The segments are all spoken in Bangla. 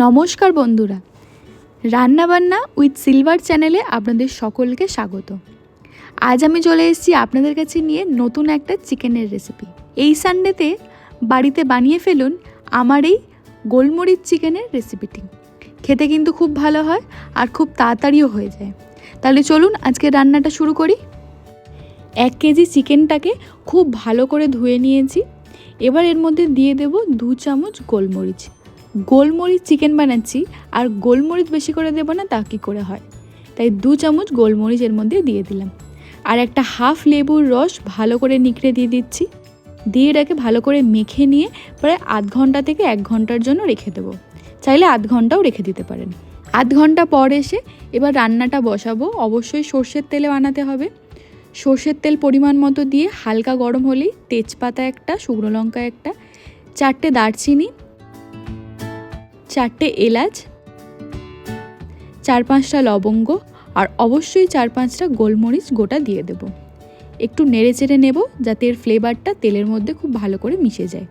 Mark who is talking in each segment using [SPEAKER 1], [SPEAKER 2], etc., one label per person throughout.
[SPEAKER 1] নমস্কার বন্ধুরা, রান্নাবান্না উইথ সিলভার চ্যানেলে আপনাদের সকলকে স্বাগত। আজ আমি চলে এসেছি আপনাদের কাছে নিয়ে নতুন একটা চিকেনের রেসিপি। এই সানডেতে বাড়িতে বানিয়ে ফেলুন আমার এই গোলমরিচ চিকেনের রেসিপিটি। খেতে কিন্তু খুব ভালো হয় আর খুব তাড়াতাড়িও হয়ে যায়। তাহলে চলুন আজকে রান্নাটা শুরু করি। 1 কেজি চিকেনটাকে খুব ভালো করে ধুয়ে নিয়েছি। এবার এর মধ্যে দিয়ে দেব 2 চামচ গোলমরিচ। গোলমরিচ চিকেন বানাচ্ছি আর গোলমরিচ বেশি করে দেবো না তা কী করে হয়, তাই 2 চামচ গোলমরিচ এর মধ্যে দিয়ে দিলাম। আর একটা হাফ লেবুর রস ভালো করে নিকড়ে দিয়ে দিচ্ছি। দিয়ে এটাকে ভালো করে মেখে নিয়ে প্রায় আধ ঘন্টা থেকে 1 ঘন্টার জন্য রেখে দেবো। চাইলে আধ ঘন্টাও রেখে দিতে পারেন। আধ ঘন্টা পর এসে এবার রান্নাটা বসাবো। অবশ্যই সর্ষের তেলে বানাতে হবে। সর্ষের তেল পরিমাণ মতো দিয়ে হালকা গরম হলেই তেজপাতা একটা, শুকনো লঙ্কা একটা, 4টে দারচিনি, 4টে এলাচ, 4-5টা লবঙ্গ আর অবশ্যই 4-5টা গোলমরিচ গোটা দিয়ে দেব। একটু নেড়ে চেড়ে নেব যাতে এর ফ্লেভারটা তেলের মধ্যে খুব ভালো করে মিশে যায়।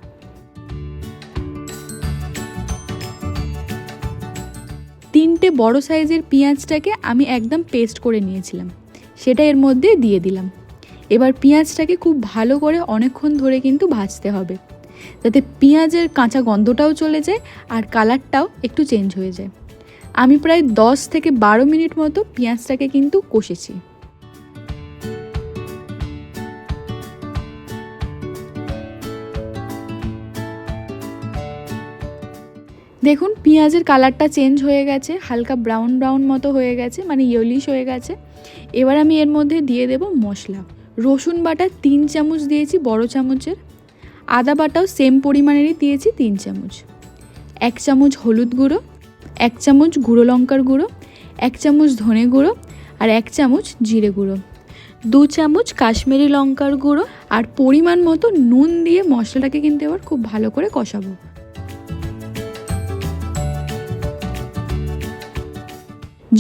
[SPEAKER 1] 3টে বড় সাইজের পেঁয়াজটাকে আমি একদম পেস্ট করে নিয়েছিলাম, সেটা এর মধ্যে দিয়ে দিলাম। এবার পেঁয়াজটাকে খুব ভালো করে অনেকক্ষণ ধরে কিন্তু ভাজতে হবে, যাতে পেঁয়াজের কাঁচা গন্ধটাও চলে যায় আর কালারটাও একটু চেঞ্জ হয়ে যায়। আমি প্রায় 10 থেকে 12 মিনিট মতো পেঁয়াজটাকে কিন্তু কষেছি। দেখুন পেঁয়াজের কালারটা চেঞ্জ হয়ে গেছে, হালকা ব্রাউন ব্রাউন মতো হয়ে গেছে, মানে ইয়েলিশ হয়ে গেছে। এবার আমি এর মধ্যে দিয়ে দেব মশলা। রসুন বাটা 3 চামচ দিয়েছি বড় চামচের। আদা বাটাও সেম পরিমাণেরই দিয়েছি 3 চামচ। 1 চামচ হলুদ গুঁড়ো, 1 চামচ গুঁড়ো লঙ্কার গুঁড়ো, 1 চামচ ধনে গুঁড়ো আর 1 চামচ জিরে গুঁড়ো, 2 চামচ কাশ্মীরি লঙ্কার গুঁড়ো আর পরিমাণ মতো নুন দিয়ে মশলাটাকে কিন্তু এবার খুব ভালো করে কষাবো।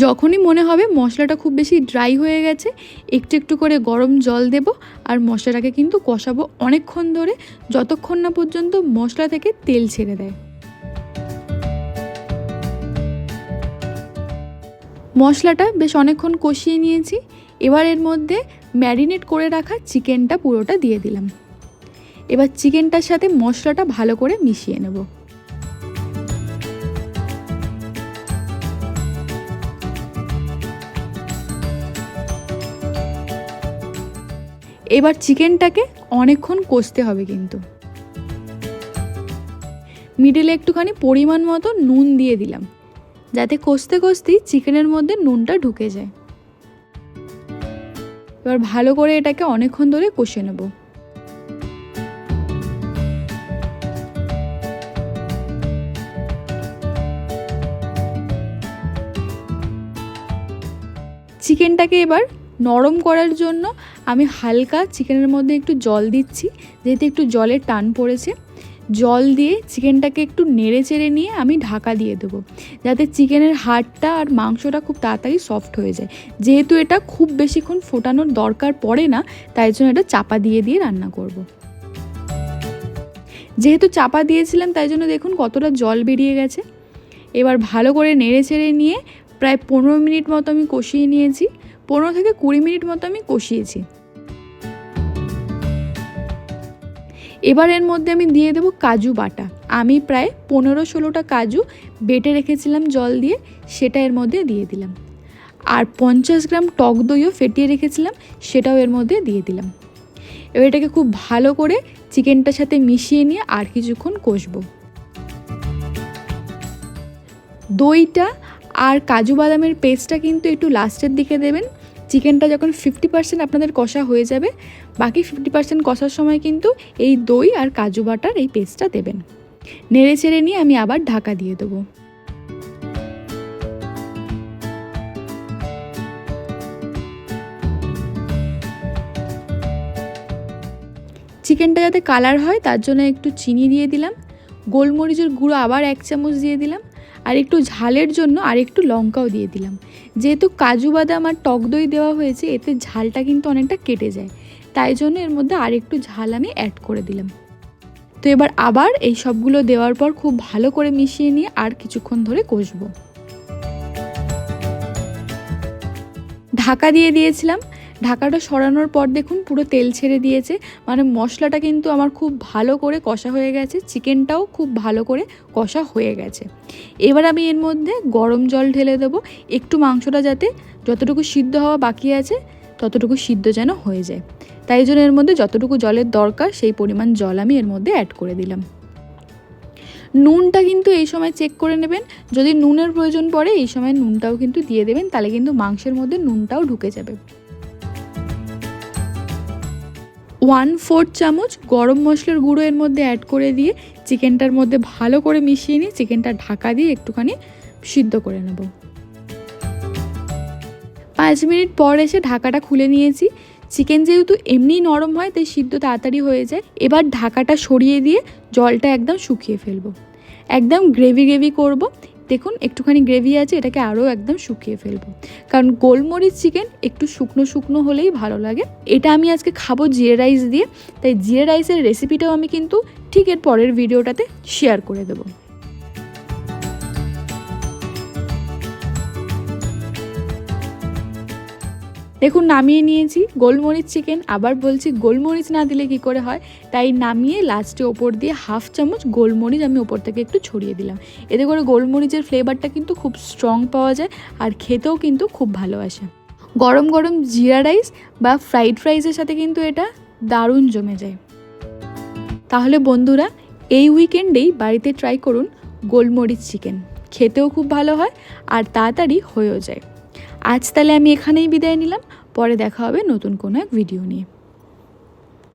[SPEAKER 1] যখনই মনে হবে মশলাটা খুব বেশি ড্রাই হয়ে গেছে, একটু একটু করে গরম জল দেব আর মশলাটাকে কিন্তু কষাবো অনেকক্ষণ ধরে, যতক্ষণ না পর্যন্ত মশলা থেকে তেল ছেড়ে দেয়। মশলাটা বেশ অনেকক্ষণ কষিয়ে নিয়েছি। এবার এর মধ্যে ম্যারিনেট করে রাখা চিকেনটা পুরোটা দিয়ে দিলাম। এবার চিকেনটার সাথে মশলাটা ভালো করে মিশিয়ে নেব। এবার চিকেনটাকে অনেকক্ষণ কষতে হবে কিন্তু। মিডিলে একটুখানি পরিমাণ মতো নুন দিয়ে দিলাম, যাতে কষতে কষতেই চিকেনের মধ্যে নুনটা ঢুকে যায়। এবার ভালো করে এটাকে অনেকক্ষণ ধরে কষে নেব। চিকেনটাকে এবার নরম করার জন্য আমি হালকা চিকেনের মধ্যে একটু জল দিচ্ছি, যেহেতু একটু জলের টান পড়েছে। জল দিয়ে চিকেনটাকে একটু নেড়ে চেড়ে নিয়ে আমি ঢাকা দিয়ে দেবো, যাতে চিকেনের হাড়টা আর মাংসটা খুব তাড়াতাড়ি সফট হয়ে যায়। যেহেতু এটা খুব বেশিক্ষণ ফোটানোর দরকার পড়ে না, তাই জন্য এটা চাপা দিয়ে দিয়ে রান্না করব। যেহেতু চাপা দিয়েছিলাম তাই জন্য দেখুন কতটা জল বেরিয়ে গেছে। এবার ভালো করে নেড়ে চেড়ে নিয়ে প্রায় 15 মিনিট মতো আমি কষিয়ে নিয়েছি। 15 থেকে 20 মিনিট মতো আমি কষিয়েছি। এবার এর মধ্যে আমি দিয়ে দেবো কাজু বাটা। আমি প্রায় 15-16টা কাজু বেটে রেখেছিলাম জল দিয়ে, সেটা এর মধ্যে দিয়ে দিলাম। আর 50 গ্রাম টক দইও ফেটিয়ে রেখেছিলাম, সেটাও এর মধ্যে দিয়ে দিলাম। এবার এটাকে খুব ভালো করে চিকেনটার সাথে মিশিয়ে নিয়ে আর কিছুক্ষণ কষবো। দইটা আর কাজু বাদামের পেস্টটা কিন্তু একটু লাস্টের দিকে দেবেন। চিকেনটা যখন 50% আপনাদের কষা হয়ে যাবে, বাকি 50% কষার সময় কিন্তু এই দই আর কাজু বাটার এই পেস্টটা দেবেন। নেড়ে চেড়ে নিয়ে আমি আবার ঢাকা দিয়ে দেবো। চিকেনটা যাতে কালার হয় তার জন্য একটু চিনি দিয়ে দিলাম। গোলমরিচের গুঁড়ো আবার 1 চামচ দিয়ে দিলাম। আর একটু ঝালের জন্য আর একটু লঙ্কাও দিয়ে দিলাম। যেহেতু কাজু বাদাম আর টক দই দেওয়া হয়েছে, এতে ঝালটা কিন্তু অনেকটা কেটে যায়, তাই জন্য এর মধ্যে আর একটু ঝাল আমি অ্যাড করে দিলাম। তো এবার আবার এই সবগুলো দেওয়ার পর খুব ভালো করে মিশিয়ে নিয়ে আর কিছুক্ষণ ধরে কষবো। ঢাকা দিয়ে দিয়েছিলাম, ঢাকাটা সরানোর পর দেখুন পুরো তেল ছেড়ে দিয়েছে, মানে মশলাটা কিন্তু আমার খুব ভালো করে কষা হয়ে গেছে, চিকেনটাও খুব ভালো করে কষা হয়ে গেছে। এবার আমি এর মধ্যে গরম জল ঢেলে দেবো, একটু মাংসটা যাতে যতটুকু সিদ্ধ হওয়া বাকি আছে ততটুকু সিদ্ধ যেন হয়ে যায়, তাই জন্য এর মধ্যে যতটুকু জলের দরকার সেই পরিমাণ জল আমি এর মধ্যে অ্যাড করে দিলাম। নুনটা কিন্তু এই সময় চেক করে নেবেন, যদি নুনের প্রয়োজন পড়ে এই সময় নুনটাও কিন্তু দিয়ে দেবেন, তাহলে কিন্তু মাংসের মধ্যে নুনটাও ঢুকে যাবে। 1/4 চামচ গরম মশলার গুঁড়ো এর মধ্যে অ্যাড করে দিয়ে চিকেনটার মধ্যে ভালো করে মিশিয়ে নিয়ে চিকেনটা ঢাকা দিয়ে একটুখানি সিদ্ধ করে নেব। 5 মিনিট পর এসে ঢাকাটা খুলে নিয়েছি। চিকেন যেহেতু এমনিই নরম হয় তাই সিদ্ধ তাড়াতাড়ি হয়ে যায়। এবার ঢাকাটা সরিয়ে দিয়ে জলটা একদম শুকিয়ে ফেলবো, একদম গ্রেভি করব। দেখুন একটুখানি গ্রেভি আছে, এটাকে আরও একদম শুকিয়ে ফেলবো, কারণ গোলমরিচ চিকেন একটু শুকনো হলেই ভালো লাগে। এটা আমি আজকে খাবো জিরে রাইস দিয়ে, তাই জিরে রাইসের রেসিপিটাও আমি কিন্তু ঠিক এর পরের ভিডিওটাতে শেয়ার করে দেবো। দেখুন নামিয়ে নিয়েছি গোলমরিচ চিকেন, আবার বলছি গোলমরিচ না দিলে কি করে হয়, তাই নামিয়ে লাস্টে ওপর দিয়ে 1/2 চামচ গোলমরিচ আমি ওপর থেকে একটু ছড়িয়ে দিলাম। এতে করে গোলমরিচের ফ্লেভারটা কিন্তু খুব স্ট্রং পাওয়া যায় আর খেতেও কিন্তু খুব ভালো আসে। গরম গরম জিরা রাইস বা ফ্রাইড রাইসের সাথে কিন্তু এটা দারুণ জমে যায়। তাহলে বন্ধুরা এই উইকেন্ডেই বাড়িতে ট্রাই করুন গোলমরিচ চিকেন, খেতেও খুব ভালো হয় আর তাড়াতাড়ি হয়েও যায়। আজ তাহলে আমি এখানেই বিদায় নিলাম, পরে দেখা হবে নতুন কোনো এক ভিডিও নিয়ে।